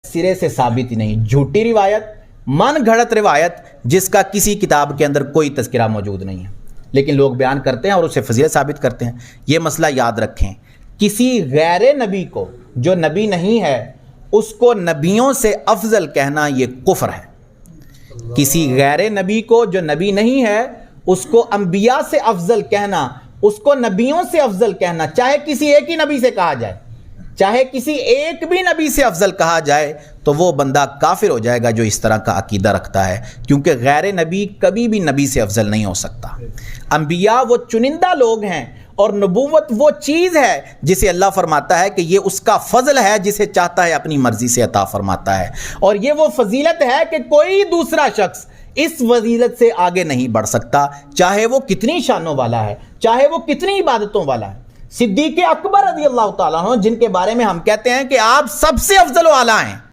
सिरे से साबित ही नहीं, झूठी रिवायत, मन घड़त रिवायत जिसका किसी किताब के अंदर कोई तज़किरा मौजूद नहीं है, लेकिन लोग बयान करते हैं और उसे फजीलत साबित करते हैं। ये मसला याद रखें, किसी गैर नबी को जो नबी नहीं है उसको नबियों से अफजल कहना ये कुफ्र है। किसी गैर नबी को जो नबी नहीं है उसको अंबिया से अफजल कहना, उसको नबियों से अफजल कहना, चाहे किसी एक ही नबी से कहा जाए, चाहे किसी एक भी नबी से अफजल कहा जाए, तो वो बंदा काफिर हो जाएगा जो इस तरह का अकीदा रखता है, क्योंकि गैर नबी कभी भी नबी से अफजल नहीं हो सकता। अंबिया वो चुनिंदा लोग हैं और नबूवत वो चीज़ है जिसे अल्लाह फरमाता है कि ये उसका फजल है, जिसे चाहता है अपनी मर्जी से अता फरमाता है, और ये वो फजीलत है कि कोई दूसरा शख्स इस फजीलत से आगे नहीं बढ़ सकता, चाहे वो कितनी शानों वाला है, चाहे वो कितनी इबादतों वाला है। सिद्दीक़ अकबर रज़ी अल्लाह ताला अन्हु, जिनके बारे में हम कहते हैं कि आप सबसे अफजल वाला हैं,